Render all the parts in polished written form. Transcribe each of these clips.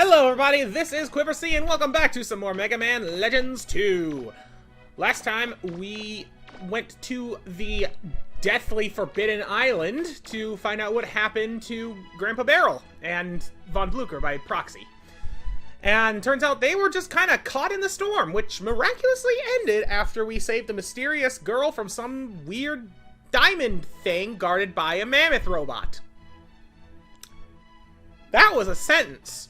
Hello everybody, this is Quiversee and welcome back to some more Mega Man Legends 2. Last time we went to the deathly forbidden island to find out what happened to Grandpa Barrel and Von Bleucher by proxy. And turns out they were just kind of caught in the storm, which miraculously ended after we saved a mysterious girl from some weird diamond thing guarded by a mammoth robot. That was a sentence.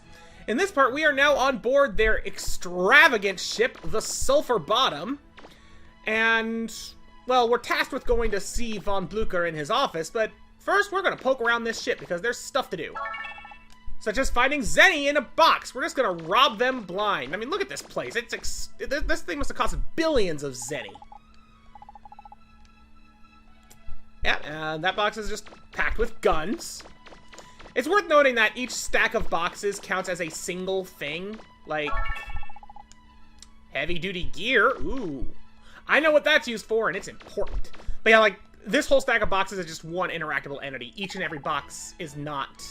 In this part, we are now on board their extravagant ship, the Sulphur Bottom. And, well, we're tasked with going to see Von Bleucher in his office, but first we're going to poke around this ship because there's stuff to do. Such as finding Zenny in a box. We're just going to rob them blind. I mean, look at this place. This thing must have cost billions of Zenny. Yeah, and that box is just packed with guns. It's worth noting that each stack of boxes counts as a single thing, like heavy-duty gear. Ooh. I know what that's used for, and it's important. But yeah, like, this whole stack of boxes is just one interactable entity. Each and every box is not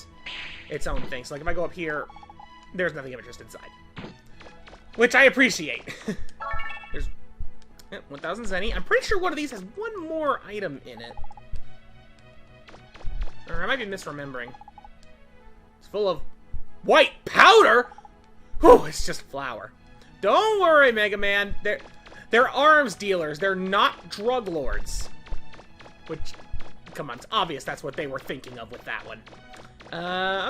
its own thing. So, like, if I go up here, there's nothing of interest inside. Which I appreciate. There's 1,000 Zenny. I'm pretty sure one of these has one more item in it. Or I might be misremembering. Full of white powder? Whew, it's just flour. Don't worry, Mega Man. They're arms dealers. They're not drug lords. Which, come on, it's obvious that's what they were thinking of with that one.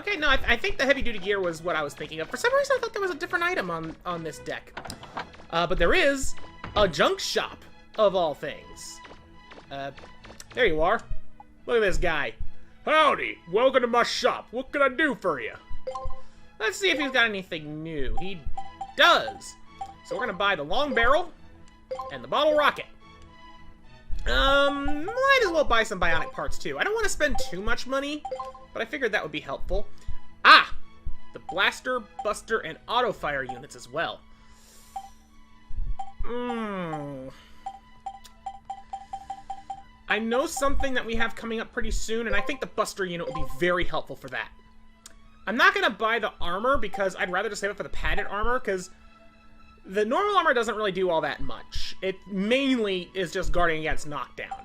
Okay, no, I think the heavy-duty gear was what I was thinking of. For some reason, I thought there was a different item on this deck. But there is a junk shop, of all things. There you are. Look at this guy. Howdy, welcome to my shop. What can I do for you? Let's see if he's got anything new. He does. So we're gonna buy the long barrel and the bottle rocket. Might as well buy some bionic parts too. I don't want to spend too much money, but I figured that would be helpful. Ah, the blaster, buster, and auto fire units as well. I know something that we have coming up pretty soon, and I think the Buster unit will be very helpful for that. I'm not going to buy the armor, because I'd rather just save it for the padded armor, because the normal armor doesn't really do all that much. It mainly is just guarding against knockdown.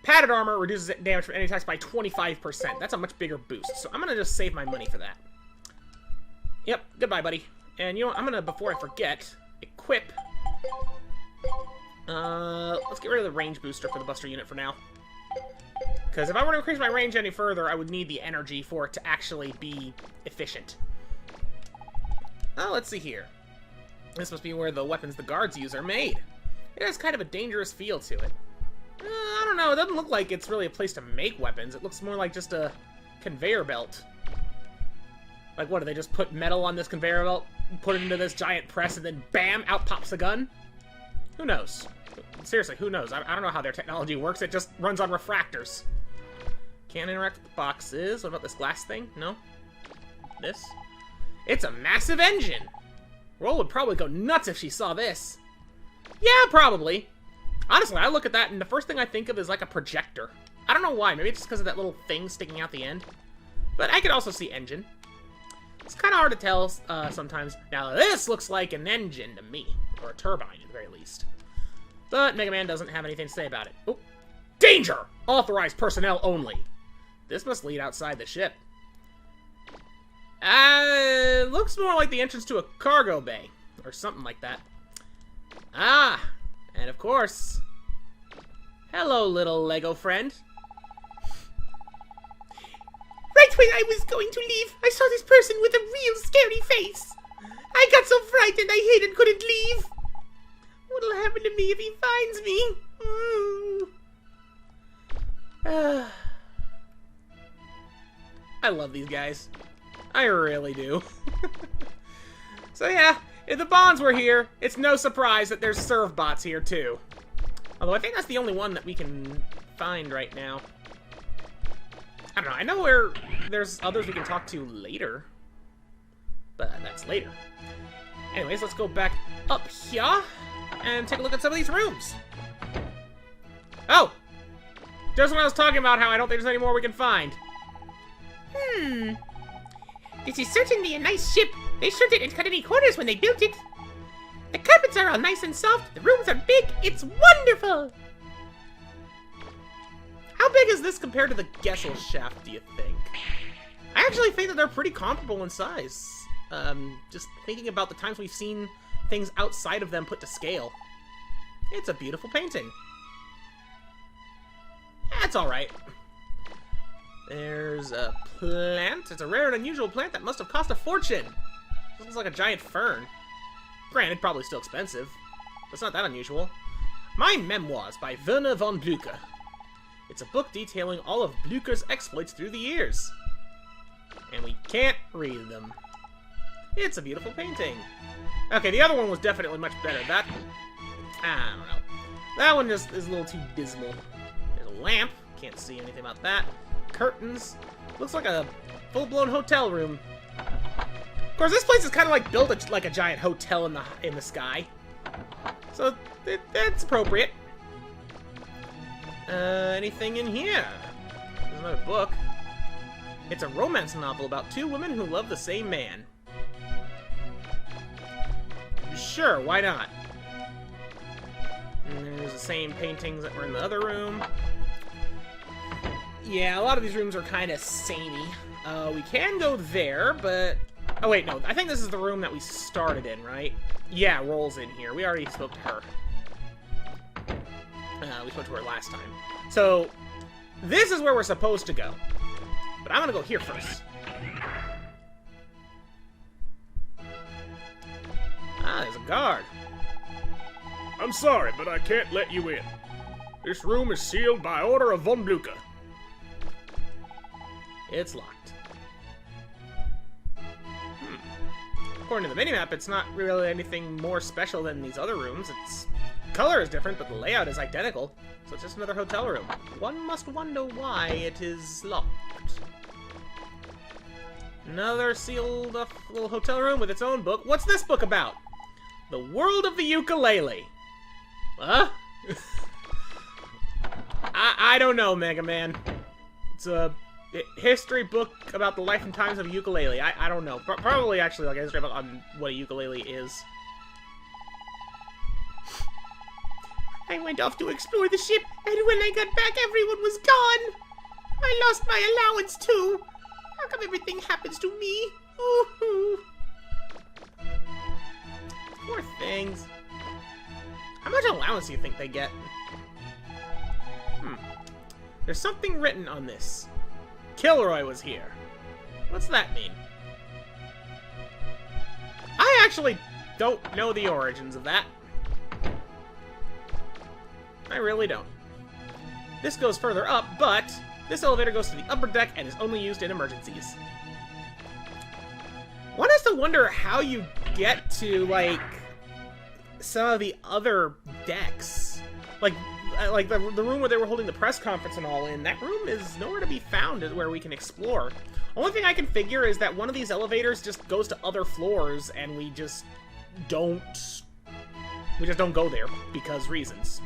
Padded armor reduces damage from enemy attacks by 25%. That's a much bigger boost, so I'm going to just save my money for that. Yep, goodbye, buddy. And you know what, I'm going to, before I forget, equip... let's get rid of the range booster for the Buster unit for now. Because if I were to increase my range any further, I would need the energy for it to actually be efficient. Oh, let's see here. This must be where the weapons the guards use are made. It has kind of a dangerous feel to it. I don't know, it doesn't look like it's really a place to make weapons. It looks more like just a conveyor belt. Like, what, do they just put metal on this conveyor belt, put it into this giant press, and then bam, out pops a gun? Who knows? Seriously, who knows? I don't know how their technology works. It just runs on refractors. Can't interact with the boxes. What about this glass thing? No? This? It's a massive engine! Roll would probably go nuts if she saw this. Yeah, probably. Honestly, I look at that and the first thing I think of is like a projector. I don't know why. Maybe it's just because of that little thing sticking out the end. But I could also see engine. It's kind of hard to tell sometimes. Now, this looks like an engine to me. Or a turbine, at the very least. But Mega Man doesn't have anything to say about it. Oh. Danger! Authorized personnel only. This must lead outside the ship. Looks more like the entrance to a cargo bay. Or something like that. Ah! And of course... Hello, little Lego friend. Right when I was going to leave, I saw this person with a real scary face. I got so frightened I hid and couldn't leave. What'll happen to me if he finds me? I love these guys. I really do. So yeah, if the Bonds were here, it's no surprise that there's serve bots here too. Although I think that's the only one that we can find right now. I don't know, I know where there's others we can talk to later. But that's later. Anyways, let's go back up here and take a look at some of these rooms. Oh! Just when I was talking about how I don't think there's any more we can find. This is certainly a nice ship. They sure didn't cut any corners when they built it. The carpets are all nice and soft. The rooms are big. It's wonderful. How big is this compared to the Gesellschaft, do you think? I actually think that they're pretty comparable in size. Just thinking about the times we've seen things outside of them put to scale. It's a beautiful painting. That's alright. There's a plant. It's a rare and unusual plant that must have cost a fortune. It looks like a giant fern. Granted, probably still expensive, but it's not that unusual. My Memoirs by Werner von Bleucher. It's a book detailing all of Bleucher's exploits through the years. And we can't read them. It's a beautiful painting. Okay, the other one was definitely much better. That, I don't know. That one just is a little too dismal. There's a lamp. Can't see anything about that. Curtains. Looks like a full-blown hotel room. Of course, this place is kind of like built like a giant hotel in the sky. So that's appropriate. Anything in here? There's another book. It's a romance novel about two women who love the same man. Sure, why not? And there's the same paintings that were in the other room. Yeah, a lot of these rooms are kind of samey. We can go there, but... Oh, wait, no. I think this is the room that we started in, right? Yeah, Roll's in here. We already spoke to her. We spoke to her last time. So, this is where we're supposed to go. But I'm gonna go here first. Ah, there's a guard. I'm sorry, but I can't let you in. This room is sealed by order of von Bleucher. It's locked. According to the minimap, it's not really anything more special than these other rooms. Its color is different, but the layout is identical. So it's just another hotel room. One must wonder why it is locked. Another sealed off little hotel room with its own book. What's this book about? The World of the Ukulele. Huh? I don't know, Mega Man. It's a history book about the life and times of a ukulele. I don't know. Probably actually like a history about what a ukulele is. I went off to explore the ship, and when I got back, everyone was gone. I lost my allowance, too. How come everything happens to me? Ooh. Poor things. How much allowance do you think they get? There's something written on this. Kilroy was here. What's that mean? I actually don't know the origins of that. I really don't. This goes further up, but this elevator goes to the upper deck and is only used in emergencies. One has to wonder how you get to, like, some of the other decks. Like the room where they were holding the press conference and all in, that room is nowhere to be found where we can explore. Only thing I can figure is that one of these elevators just goes to other floors and we just don't go there because reasons.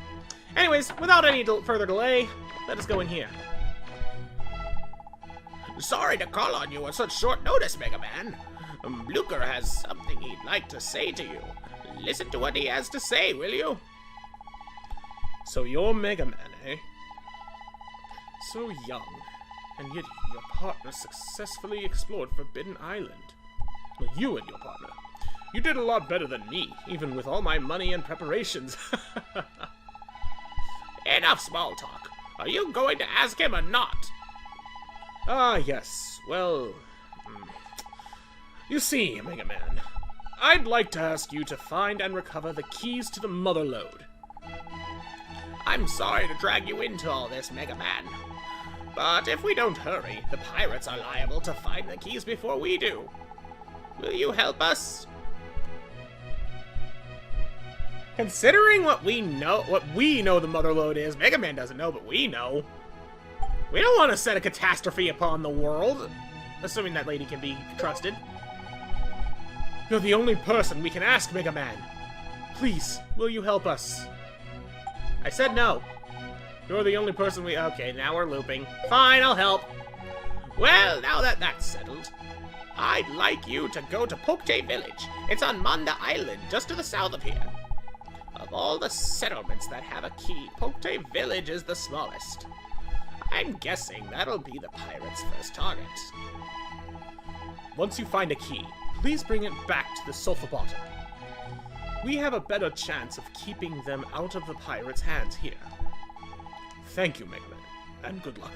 Anyways, without any further delay, let us go in here. Sorry to call on you on such short notice, Mega Man. Bleucher has something he'd like to say to you. Listen to what he has to say, will you? So you're Mega Man, eh? So young, and yet your partner successfully explored Forbidden Island. Well, you and your partner. You did a lot better than me, even with all my money and preparations. Enough small talk. Are you going to ask him or not? Ah, yes. Well, you see, Mega Man, I'd like to ask you to find and recover the keys to the Mother Lode. I'm sorry to drag you into all this, Mega Man. But if we don't hurry, the pirates are liable to find the keys before we do. Will you help us? Considering what we know the Mother Lode is, Mega Man doesn't know, but we know. We don't want to set a catastrophe upon the world, assuming that lady can be trusted. You're the only person we can ask, Mega Man. Please, will you help us? I said no. You're the only person we... Okay, now we're looping. Fine, I'll help. Well, now that that's settled, I'd like you to go to Pokte Village. It's on Manda Island, just to the south of here. Of all the settlements that have a key, Pokte Village is the smallest. I'm guessing that'll be the pirates' first target. Once you find a key, please bring it back to the sulfur bottom. We have a better chance of keeping them out of the pirates' hands here. Thank you, Mega Man, and good luck.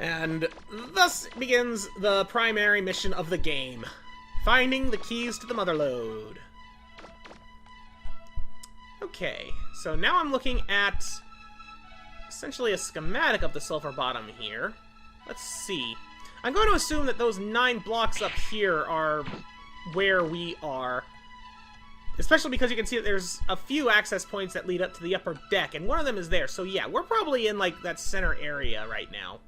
And thus begins the primary mission of the game. Finding the keys to the Mother Lode. Okay, so now I'm looking at essentially a schematic of the sulfur bottom here. Let's see. I'm going to assume that those 9 blocks up here are where we are. Especially because you can see that there's a few access points that lead up to the upper deck, and one of them is there. So yeah, we're probably in, like, that center area right now.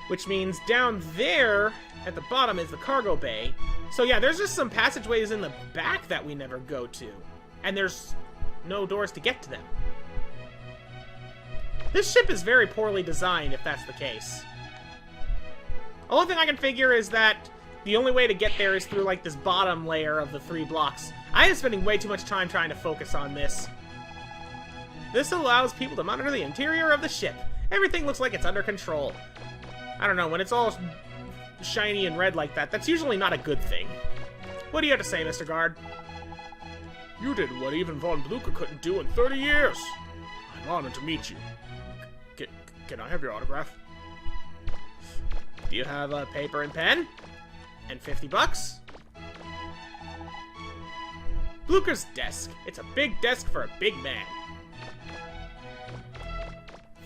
Which means down there at the bottom is the cargo bay. So yeah, there's just some passageways in the back that we never go to. And there's no doors to get to them. This ship is very poorly designed, if that's the case. The only thing I can figure is that the only way to get there is through, like, this bottom layer of the 3 blocks. I am spending way too much time trying to focus on this. This allows people to monitor the interior of the ship. Everything looks like it's under control. I don't know, when it's all shiny and red like that, that's usually not a good thing. What do you have to say, Mr. Guard? You did what even von Bleucher couldn't do in 30 years. I'm honored to meet you. Can I have your autograph? Do you have a paper and pen? And $50? Bleucher's desk. It's a big desk for a big man.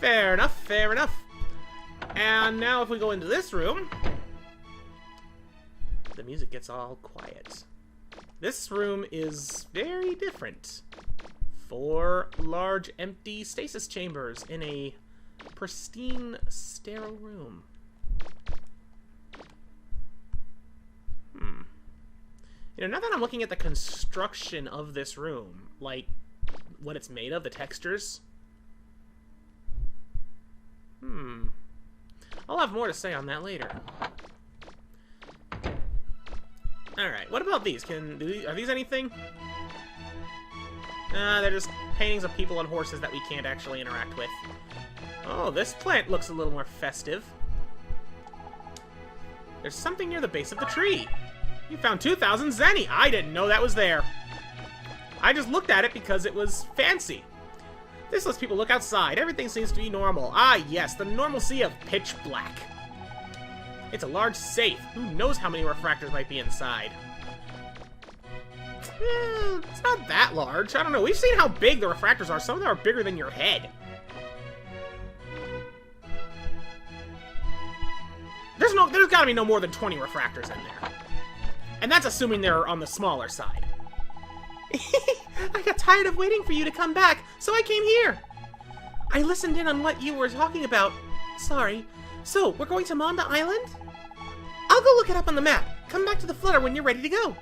Fair enough, fair enough. And now if we go into this room, the music gets all quiet. This room is very different. 4 large empty stasis chambers in a pristine, sterile room. You know, now that I'm looking at the construction of this room, like what it's made of, the textures. I'll have more to say on that later. Alright, what about these? Are these anything? They're just paintings of people and horses that we can't actually interact with. Oh, this plant looks a little more festive. There's something near the base of the tree. You found 2,000 zenny. I didn't know that was there. I just looked at it because it was fancy. This lets people look outside. Everything seems to be normal. Ah, yes, the normalcy of pitch black. It's a large safe. Who knows how many refractors might be inside? It's not that large. I don't know. We've seen how big the refractors are. Some of them are bigger than your head. There's gotta be no more than 20 refractors in there. And that's assuming they're on the smaller side. I got tired of waiting for you to come back, so I came here. I listened in on what you were talking about. Sorry. So, we're going to Manda Island? I'll go look it up on the map. Come back to the flutter when you're ready to go.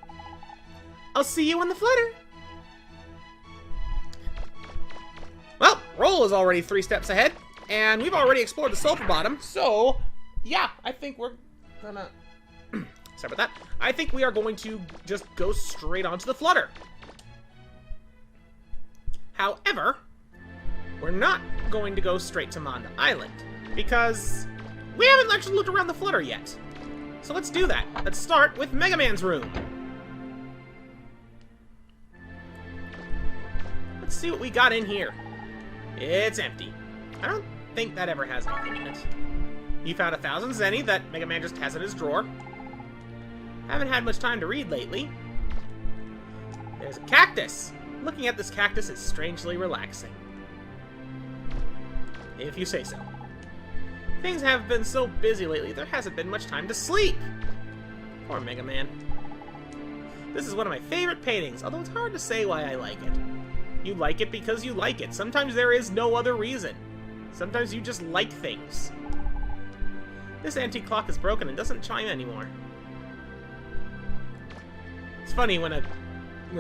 I'll see you on the flutter. Well, Roll is already 3 steps ahead, and we've already explored the sulfur bottom, so yeah, I think we're gonna... Sorry about that. I think we are going to just go straight onto the flutter. However, we're not going to go straight to Manda Island, because we haven't actually looked around the flutter yet. So let's do that. Let's start with Mega Man's room. Let's see what we got in here. It's empty. I don't think that ever has anything in it. You found 1,000 zenny that Mega Man just has in his drawer. Haven't had much time to read lately. There's a cactus. Looking at this cactus is strangely relaxing. If you say so. Things have been so busy lately, there hasn't been much time to sleep. Poor Mega Man. This is one of my favorite paintings, although it's hard to say why I like it. You like it because you like it. Sometimes there is no other reason. Sometimes you just like things. This antique clock is broken and doesn't chime anymore. It's funny when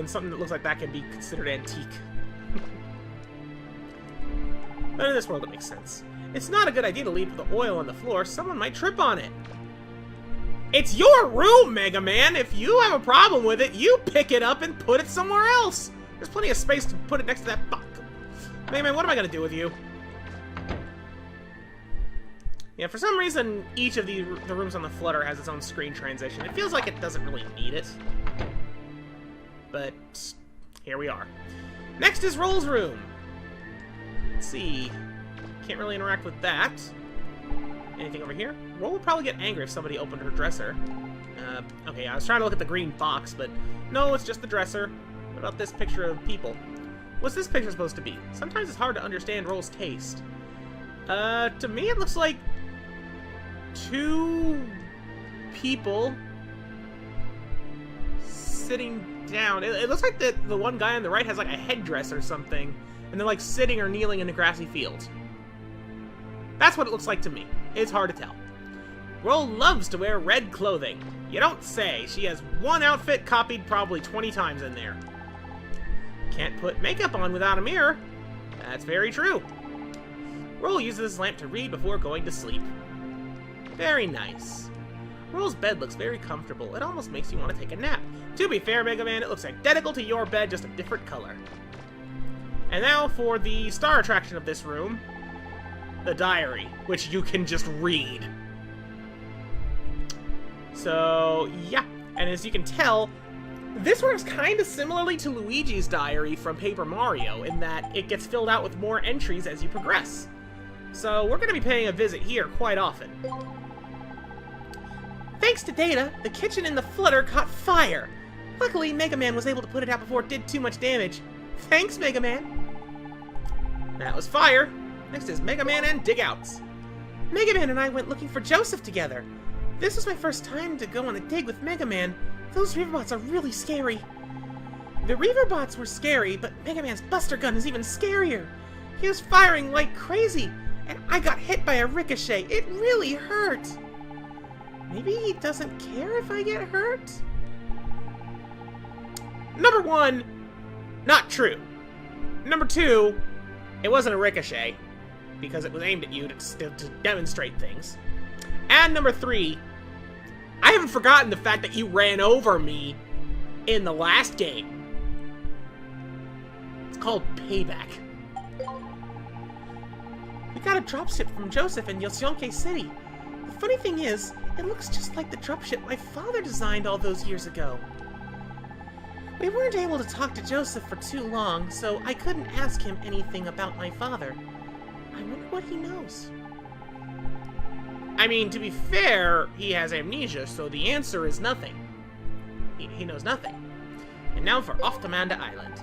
something that looks like that can be considered antique. But in this world, it makes sense. It's not a good idea to leave the oil on the floor. Someone might trip on it. It's your room, Mega Man! If you have a problem with it, you pick it up and put it somewhere else! There's plenty of space to put it next to that buck. Mega Man, what am I gonna do with you? Yeah, for some reason, each of the rooms on the Flutter has its own screen transition. It feels like it doesn't really need it. But here we are. Next is Roll's room. Let's see. Can't really interact with that. Anything over here? Roll would probably get angry if somebody opened her dresser. Okay, I was trying to look at the green box, but no, it's just the dresser. What about this picture of people? What's this picture supposed to be? Sometimes it's hard to understand Roll's taste. To me it looks like 2 people sitting down. It looks like the one guy on the right has like a headdress or something, and they're like sitting or kneeling in a grassy field. That's what it looks like to me. It's hard to tell. Roll loves to wear red clothing. You don't say. She has one outfit copied probably 20 times in there. Can't put makeup on without a mirror. That's very true. Roll uses this lamp to read before going to sleep. Very nice. Roll's bed looks very comfortable. It almost makes you want to take a nap. To be fair, Mega Man, it looks identical to your bed, just a different color. And now for the star attraction of this room, the diary, which you can just read. So, yeah. And as you can tell, this works kind of similarly to Luigi's diary from Paper Mario, in that it gets filled out with more entries as you progress. So, we're going to be paying a visit here quite often. Thanks to Data, the kitchen in the Flutter caught fire. Luckily, Mega Man was able to put it out before it did too much damage. Thanks, Mega Man. That was fire. Next is Mega Man and Dig Outs. Mega Man and I went looking for Joseph together. This was my first time to go on a dig with Mega Man. Those reaverbots are really scary. The reaverbots were scary, but Mega Man's Buster Gun is even scarier. He was firing like crazy, and I got hit by a ricochet. It really hurt. Maybe he doesn't care if I get hurt? Number 1, not true. Number 2, it wasn't a ricochet, because it was aimed at you to demonstrate things. And number 3, I haven't forgotten the fact that you ran over me in the last game. It's called payback. We got a dropship from Joseph in Yoshionke City. The funny thing is, it looks just like the dropship my father designed all those years ago. We weren't able to talk to Joseph for too long, so I couldn't ask him anything about my father. I wonder what he knows. I mean, to be fair, he has amnesia, so the answer is nothing. He knows nothing. And now for off to Manda Island.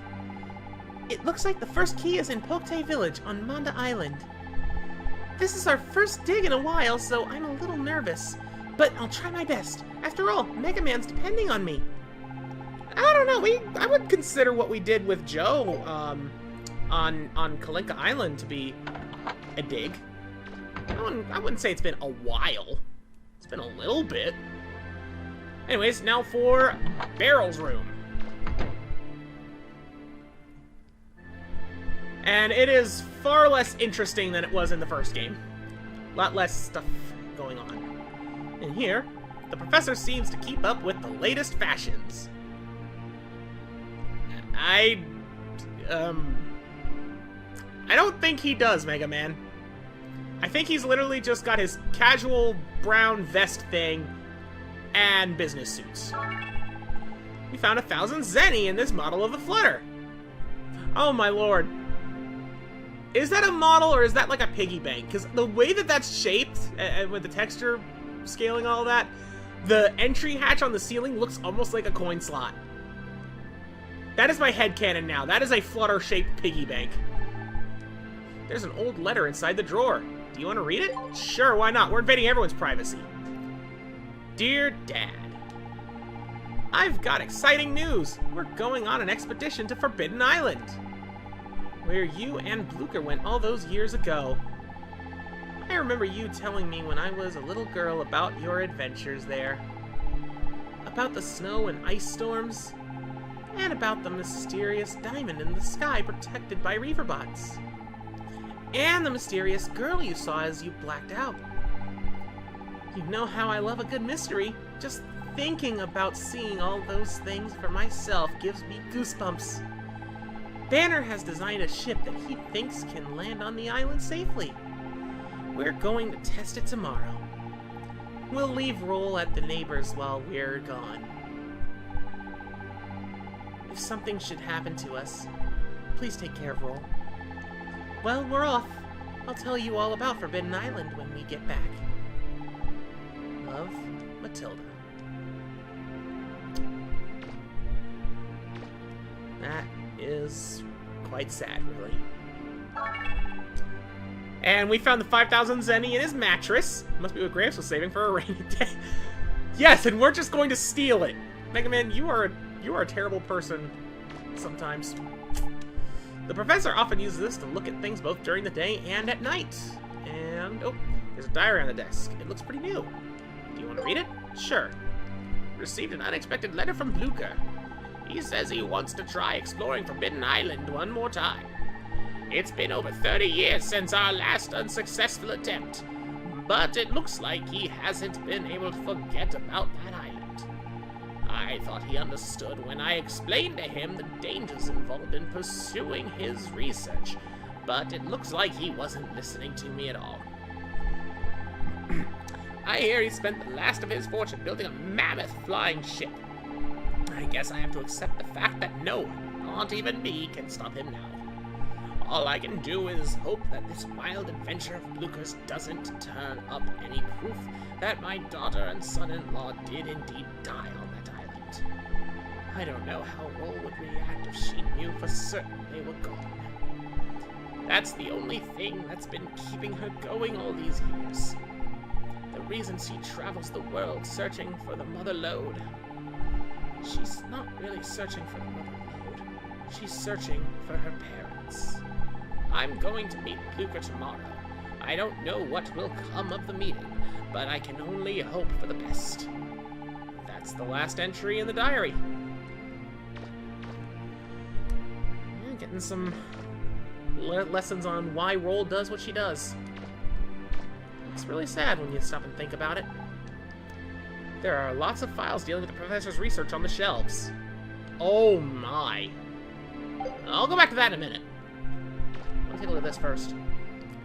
It looks like the first key is in Pokte Village on Manda Island. This is our first dig in a while, so I'm a little nervous. But I'll try my best. After all, Mega Man's depending on me. I don't know, I would consider what we did with Joe, on Kalinka Island to be a dig. I wouldn't say it's been a while. It's been a little bit. Anyways, now for Barrel's room. And it is far less interesting than it was in the first game. A lot less stuff going on. In here, the professor seems to keep up with the latest fashions. I don't think he does, Mega Man. I think he's literally just got his casual brown vest thing and business suits. We found 1,000 zenny in this model of the Flutter. Oh my lord. Is that a model or is that like a piggy bank? Because the way that that's shaped, with the texture scaling and all that, the entry hatch on the ceiling looks almost like a coin slot. That is my headcanon now. That is a Flutter-shaped piggy bank. There's an old letter inside the drawer. Do you want to read it? Sure, why not? We're invading everyone's privacy. Dear Dad, I've got exciting news. We're going on an expedition to Forbidden Island, where you and Bleucher went all those years ago. I remember you telling me when I was a little girl about your adventures there. About the snow and ice storms, and about the mysterious diamond in the sky protected by reaverbots. And the mysterious girl you saw as you blacked out. You know how I love a good mystery. Just thinking about seeing all those things for myself gives me goosebumps. Banner has designed a ship that he thinks can land on the island safely. We're going to test it tomorrow. We'll leave Roll at the neighbors while we're gone. If something should happen to us, please take care of Roll. Well, we're off. I'll tell you all about Forbidden Island when we get back. Love, Matilda. That is quite sad, really. And we found the 5,000 zenny in his mattress. Must be what Gramps was saving for a rainy day. Yes, and we're just going to steal it. Mega Man, you are a terrible person sometimes. The professor often uses this to look at things both during the day and at night. And, oh, there's a diary on the desk. It looks pretty new. Do you want to read it? Sure. Received an unexpected letter from Bleucher. He says he wants to try exploring Forbidden Island one more time. It's been over 30 years since our last unsuccessful attempt, but it looks like he hasn't been able to forget about that island. I thought he understood when I explained to him the dangers involved in pursuing his research, but it looks like he wasn't listening to me at all. I hear he spent the last of his fortune building a mammoth flying ship. I guess I have to accept the fact that no one, not even me, can stop him now. All I can do is hope that this wild adventure of Bleucher's doesn't turn up any proof that my daughter and son-in-law did indeed die on that island. I don't know how Roll would react if she knew for certain they were gone. That's the only thing that's been keeping her going all these years. The reason she travels the world searching for the Mother Lode. She's not really searching for the Mother Lode. She's searching for her parents. I'm going to meet Bleucher tomorrow. I don't know what will come of the meeting, but I can only hope for the best. That's the last entry in the diary. Getting some lessons on why Roll does what she does. It's really sad when you stop and think about it. There are lots of files dealing with the professor's research on the shelves. Oh my. I'll go back to that in a minute. Let's take a look at this first. The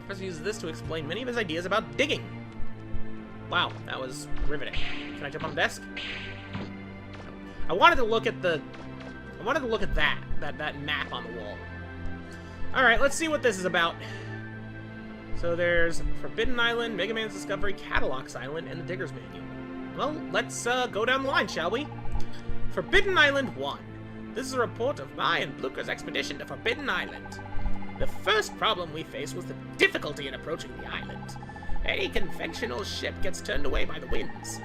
professor uses this to explain many of his ideas about digging. Wow, that was riveting. Can I jump on the desk? I wanted to look at that map on the wall. Alright, let's see what this is about. So there's Forbidden Island, Mega Man's Discovery, Catalog's Island, and the Digger's Manual. Well, let's go down the line, shall we? Forbidden Island 1. This is a report of my and Bleucher's expedition to Forbidden Island. The first problem we faced was the difficulty in approaching the island. Any conventional ship gets turned away by the winds.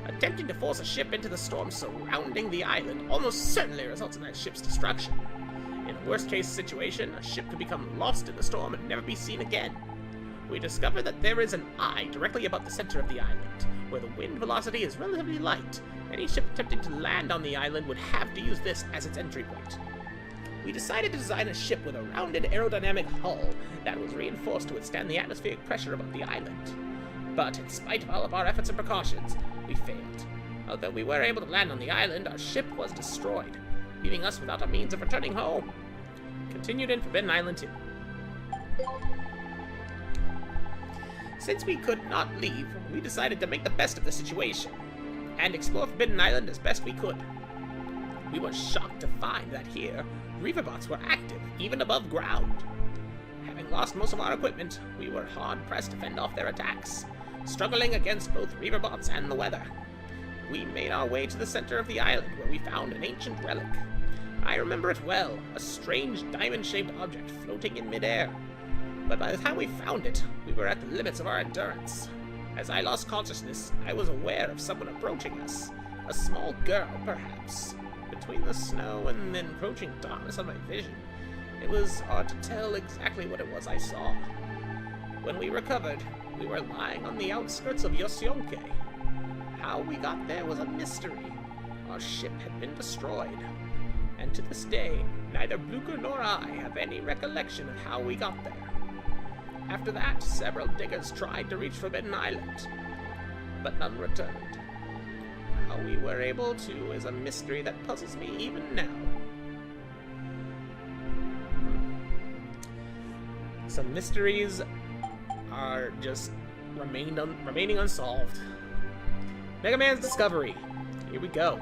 Attempting to force a ship into the storm surrounding the island almost certainly results in that ship's destruction. In a worst-case situation, a ship could become lost in the storm and never be seen again. We discovered that there is an eye directly above the center of the island, where the wind velocity is relatively light. Any ship attempting to land on the island would have to use this as its entry point. We decided to design a ship with a rounded aerodynamic hull that was reinforced to withstand the atmospheric pressure above the island. But in spite of all of our efforts and precautions, we failed. Although we were able to land on the island, our ship was destroyed, leaving us without a means of returning home. Continued in Forbidden Island 2. Since we could not leave, we decided to make the best of the situation, and explore Forbidden Island as best we could. We were shocked to find that here, reaverbots were active, even above ground. Having lost most of our equipment, we were hard-pressed to fend off their attacks, struggling against both reaverbots and the weather. We made our way to the center of the island, where we found an ancient relic. I remember it well, a strange diamond-shaped object floating in midair. But by the time we found it, we were at the limits of our endurance. As I lost consciousness, I was aware of someone approaching us. A small girl, perhaps. Between the snow and the encroaching darkness of my vision, it was hard to tell exactly what it was I saw. When we recovered, we were lying on the outskirts of Yosionke. How we got there was a mystery. Our ship had been destroyed. And to this day, neither Bleucher nor I have any recollection of how we got there. After that, several diggers tried to reach Forbidden Island, but none returned. How we were able to is a mystery that puzzles me even now. Some mysteries are just remaining unsolved. Mega Man's discovery. Here we go.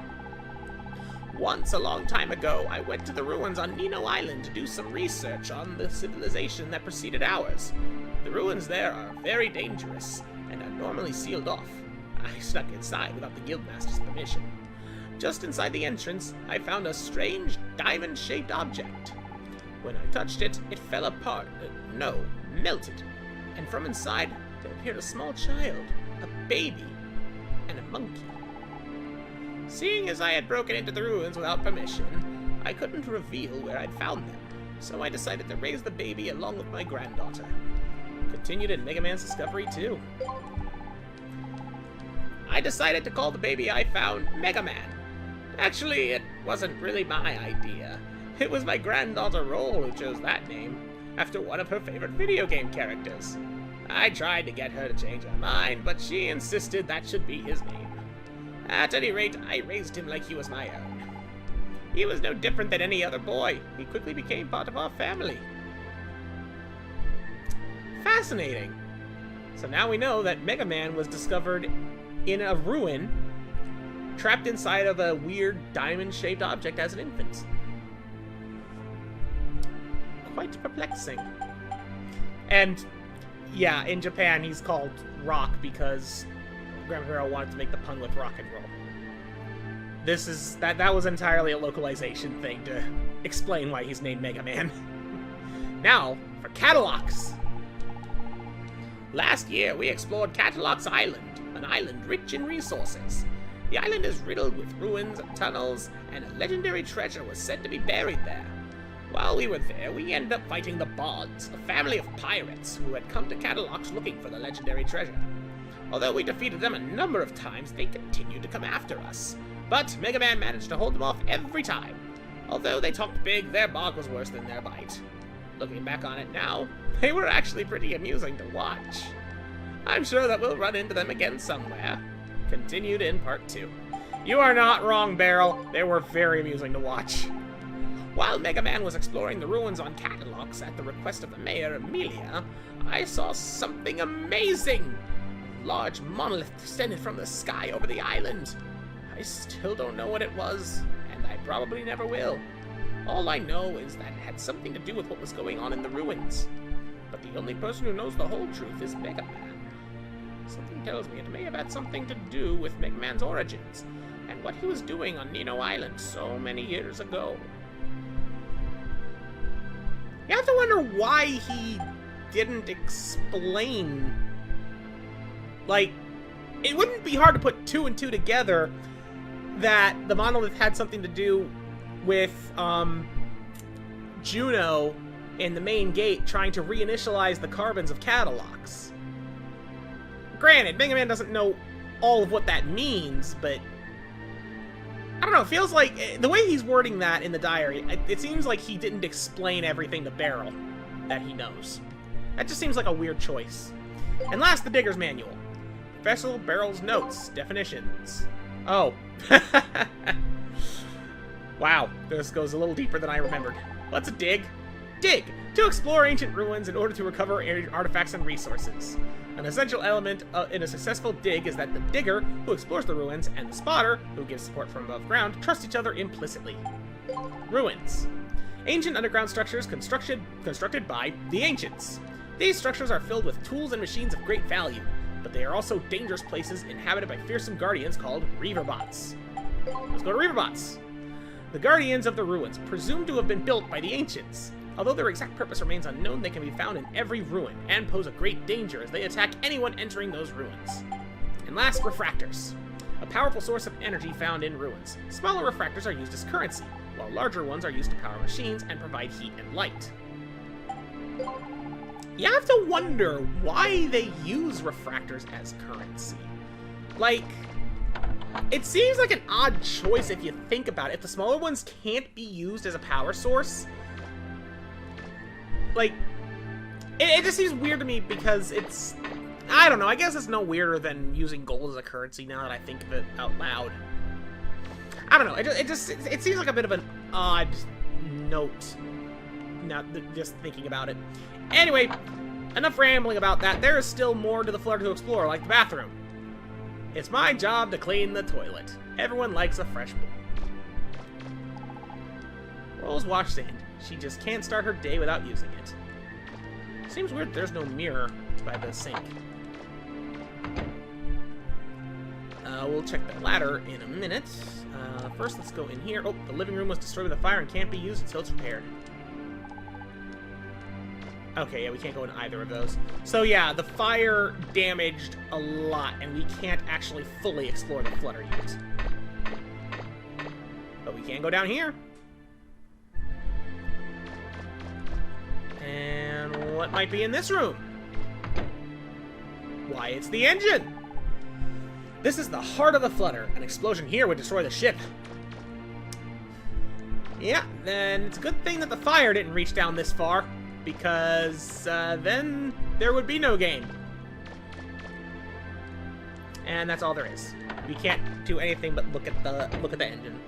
Once, a long time ago, I went to the ruins on Nino Island to do some research on the civilization that preceded ours. The ruins there are very dangerous and are normally sealed off. I snuck inside without the Guildmaster's permission. Just inside the entrance, I found a strange diamond-shaped object. When I touched it, it fell apart. Melted. And from inside, there appeared a small child, a baby, and a monkey. Seeing as I had broken into the ruins without permission, I couldn't reveal where I'd found them, so I decided to raise the baby along with my granddaughter. Continued in Mega Man's Discovery 2. I decided to call the baby I found Mega Man. Actually, it wasn't really my idea. It was my granddaughter Roll who chose that name, after one of her favorite video game characters. I tried to get her to change her mind, but she insisted that should be his name. At any rate, I raised him like he was my own. He was no different than any other boy. He quickly became part of our family. Fascinating. So now we know that Mega Man was discovered in a ruin, trapped inside of a weird diamond-shaped object as an infant. Quite perplexing. And, yeah, in Japan he's called Rock because Grandma Hero wanted to make the pun with rock and roll. That was entirely a localization thing to explain why he's named Mega Man. Now, for Catalox! Last year, we explored Catalox Island, an island rich in resources. The island is riddled with ruins and tunnels, and a legendary treasure was said to be buried there. While we were there, we ended up fighting the Bods, a family of pirates who had come to Catalox looking for the legendary treasure. Although we defeated them a number of times, they continued to come after us. But Mega Man managed to hold them off every time. Although they talked big, their bark was worse than their bite. Looking back on it now, they were actually pretty amusing to watch. I'm sure that we'll run into them again somewhere. Continued in Part 2. You are not wrong, Barrel. They were very amusing to watch. While Mega Man was exploring the ruins on Catalox at the request of the mayor, Amelia, I saw something amazing. A large monolith descended from the sky over the island. I still don't know what it was, and I probably never will. All I know is that it had something to do with what was going on in the ruins. But the only person who knows the whole truth is Mega Man. Something tells me it may have had something to do with Mega Man's origins, and what he was doing on Nino Island so many years ago. You have to wonder why he didn't explain. Like, it wouldn't be hard to put 2 and 2 together that the monolith had something to do with Juno in the main gate trying to reinitialize the carbons of Catalox. Granted, Mega Man doesn't know all of what that means, but I don't know, it feels like, the way he's wording that in the diary, it seems like he didn't explain everything to Barrel that he knows. That just seems like a weird choice. And last, the Digger's Manual. Professor Barrel's notes, definitions. Oh. Wow, this goes a little deeper than I remembered. What's a dig? Dig! To explore ancient ruins in order to recover artifacts and resources. An essential element in a successful dig is that the digger, who explores the ruins, and the spotter, who gives support from above ground, trust each other implicitly. Ruins. Ancient underground structures constructed by the ancients. These structures are filled with tools and machines of great value, but they are also dangerous places inhabited by fearsome guardians called reaverbots. Let's go to reaverbots. The guardians of the ruins, presumed to have been built by the ancients. Although their exact purpose remains unknown, they can be found in every ruin, and pose a great danger as they attack anyone entering those ruins. And last, refractors. A powerful source of energy found in ruins. Smaller refractors are used as currency, while larger ones are used to power machines and provide heat and light. You have to wonder why they use refractors as currency. Like, it seems like an odd choice if you think about it. If the smaller ones can't be used as a power source, like, It just seems weird to me because it's... I don't know, I guess it's no weirder than using gold as a currency now that I think of it out loud. I don't know, it seems like a bit of an odd note, not just thinking about it. Anyway, enough rambling about that. There is still more to the Flutter to explore, like the bathroom. It's my job to clean the toilet. Everyone likes a fresh bowl. Rose washstand. She just can't start her day without using it. Seems weird there's no mirror by the sink. We'll check the ladder in a minute. First, let's go in here. Oh, the living room was destroyed with a fire and can't be used until it's repaired. Okay, yeah, we can't go in either of those. So yeah, the fire damaged a lot, and we can't actually fully explore the Flutter yet. But we can go down here. And what might be in this room? Why, it's the engine! This is the heart of the Flutter. An explosion here would destroy the ship. Yeah, then it's a good thing that the fire didn't reach down this far, because then there would be no game. And that's all there is. We can't do anything but look at the engine.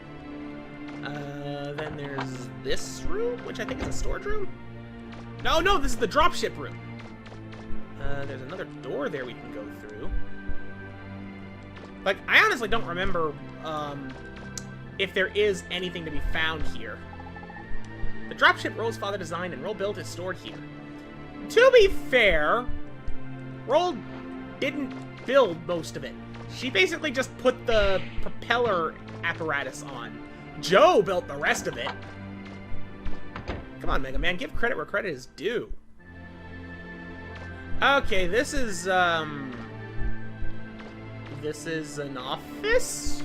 Then there's this room, which I think is a storage room. No, this is the dropship room. There's another door there we can go through. Like, I honestly don't remember if there is anything to be found here. The dropship Roll's father designed and Roll built is stored here. To be fair, Roll didn't build most of it. She basically just put the propeller apparatus on. Joe built the rest of it. Come on, Mega Man, give credit where credit is due. Okay, this is an office?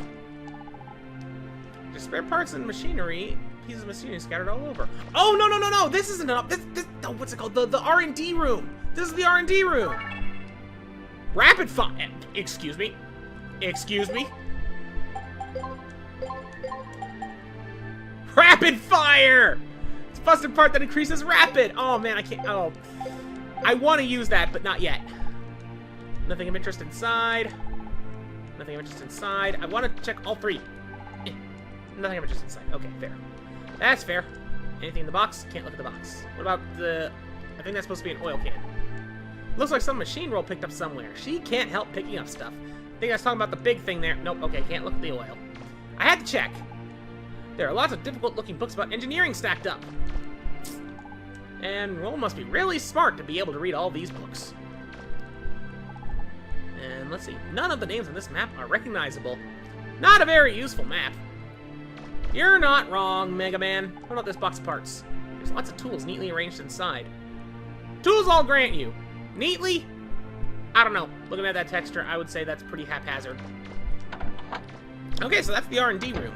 There's spare parts and machinery. Pieces of machinery scattered all over. Oh, no. This isn't an office. Oh, what's it called? The R&D room. This is the R&D room. Rapid fire. Excuse me. Rapid fire! It's a busted part that increases rapid. Oh, man, I can't. Oh. I want to use that, but not yet. Nothing of interest inside. Nothing of interest inside. I want to check all three. Nothing of interest inside. Okay, fair. That's fair. Anything in the box? Can't look at the box. What about the... I think that's supposed to be an oil can. Looks like some machine Roll picked up somewhere. She can't help picking up stuff. I think I was talking about the big thing there. Nope, okay, can't look at the oil. I had to check. There are lots of difficult-looking books about engineering stacked up. And Roll must be really smart to be able to read all these books. And let's see. None of the names on this map are recognizable. Not a very useful map. You're not wrong, Mega Man. What about this box of parts? There's lots of tools neatly arranged inside. Tools I'll grant you. Neatly? I don't know. Looking at that texture, I would say that's pretty haphazard. Okay, so that's the R&D room.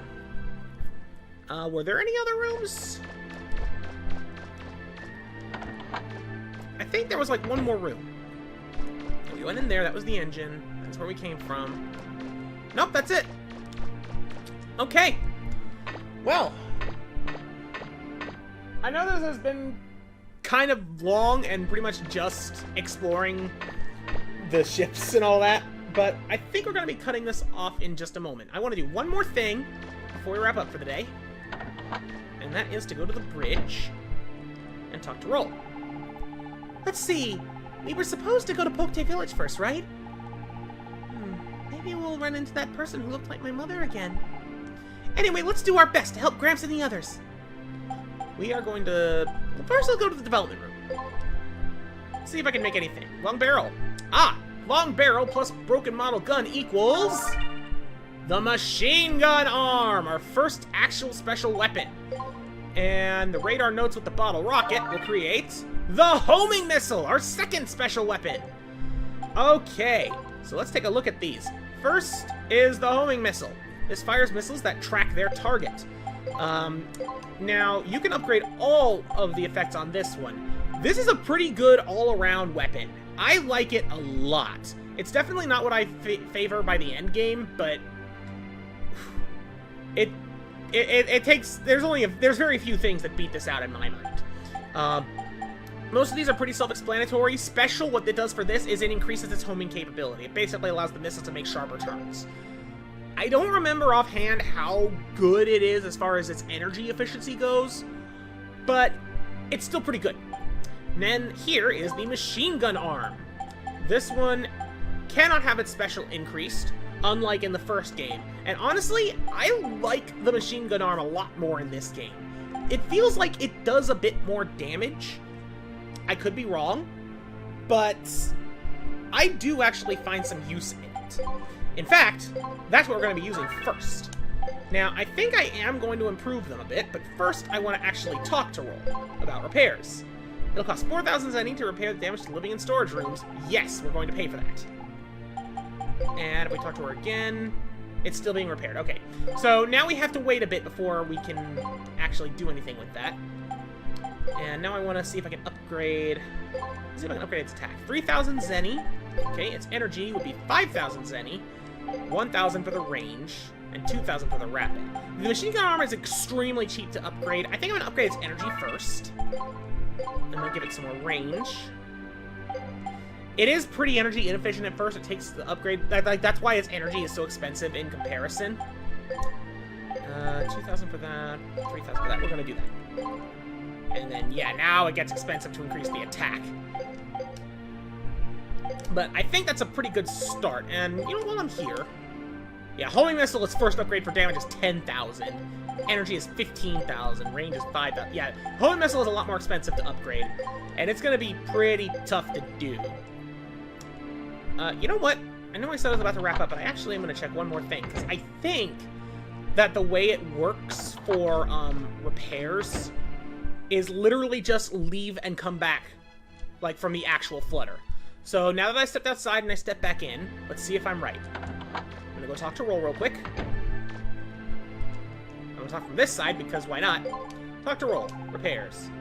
Were there any other rooms? I think there was like one more room. We went in there, that was the engine. That's where we came from. Nope, that's it. Okay. Well, I know this has been kind of long and pretty much just exploring the ships and all that, but I think we're going to be cutting this off in just a moment. I want to do one more thing before we wrap up for the day, and that is to go to the bridge and talk to Roll. Let's see. We were supposed to go to Pokete Village first, right? Maybe we'll run into that person who looked like my mother again. Anyway, let's do our best to help Gramps and the others. We are going to... Well, first, let's go to the development room. See if I can make anything. Long barrel. Ah! Long barrel plus broken model gun equals... the machine gun arm! Our first actual special weapon. And the radar notes with the bottle rocket will create... the homing missile! Our second special weapon! Okay, so let's take a look at these. First is the homing missile. This fires missiles that track their target. Now, you can upgrade all of the effects on this one. This is a pretty good all-around weapon. I like it a lot. It's definitely not what I favor by the end game, but it takes... There's very few things that beat this out in my mind. Most of these are pretty self-explanatory. Special, what it does for this is it increases its homing capability. It basically allows the missile to make sharper turns. I don't remember offhand how good it is as far as its energy efficiency goes, but it's still pretty good. And then here is the machine gun arm. This one cannot have its special increased, unlike in the first game. And honestly, I like the machine gun arm a lot more in this game. It feels like it does a bit more damage. I could be wrong, but I do actually find some use in it. In fact, that's what we're going to be using first. Now, I think I am going to improve them a bit, but first I want to actually talk to Roll about repairs. It'll cost 4,000 zenny to repair the damage to living in storage rooms. Yes, we're going to pay for that. And if we talk to her again, it's still being repaired. Okay, so now we have to wait a bit before we can actually do anything with that. And now I want to see if I can upgrade... Let's see if I can upgrade its attack. 3,000 zenny. Okay, its energy would be 5,000 zenny. 1,000 for the range. And 2,000 for the rapid. The machine gun armor is extremely cheap to upgrade. I think I'm going to upgrade its energy first. And then give it some more range. It is pretty energy inefficient at first. It takes the upgrade... That's why its energy is so expensive in comparison. 2,000 for that. 3,000 for that. We're going to do that. And then, yeah, now it gets expensive to increase the attack. But I think that's a pretty good start. And, you know, while I'm here... Yeah, homing missile, its first upgrade for damage is 10,000. Energy is 15,000. Range is 5,000. Yeah, homing missile is a lot more expensive to upgrade. And it's going to be pretty tough to do. You know what? I know I said I was about to wrap up, but I actually am going to check one more thing. Because I think that the way it works for repairs... is literally just leave and come back, like, from the actual flutter. So now that I stepped outside and I step back in, let's see if I'm right. I'm gonna go talk to Roll real quick. I'm gonna talk from this side, because why not? Talk to Roll. Repairs.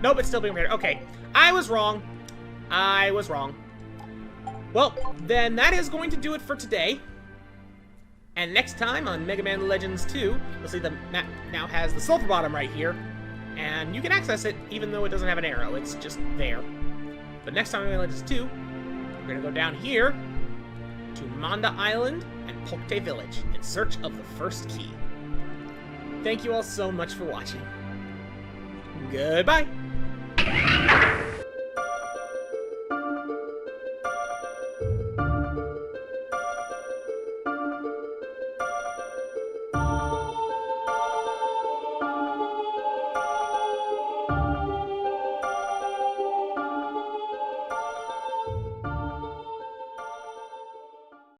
Nope, it's still being repaired. Okay, I was wrong. I was wrong. Well, then that is going to do it for today. And next time on Mega Man Legends 2, you'll see the map now has the sulfur bottom right here. And you can access it even though it doesn't have an arrow. It's just there. But next time in Legends 2, we're going to go down here to Manda Island and Pokte Village in search of the first key. Thank you all so much for watching. Goodbye!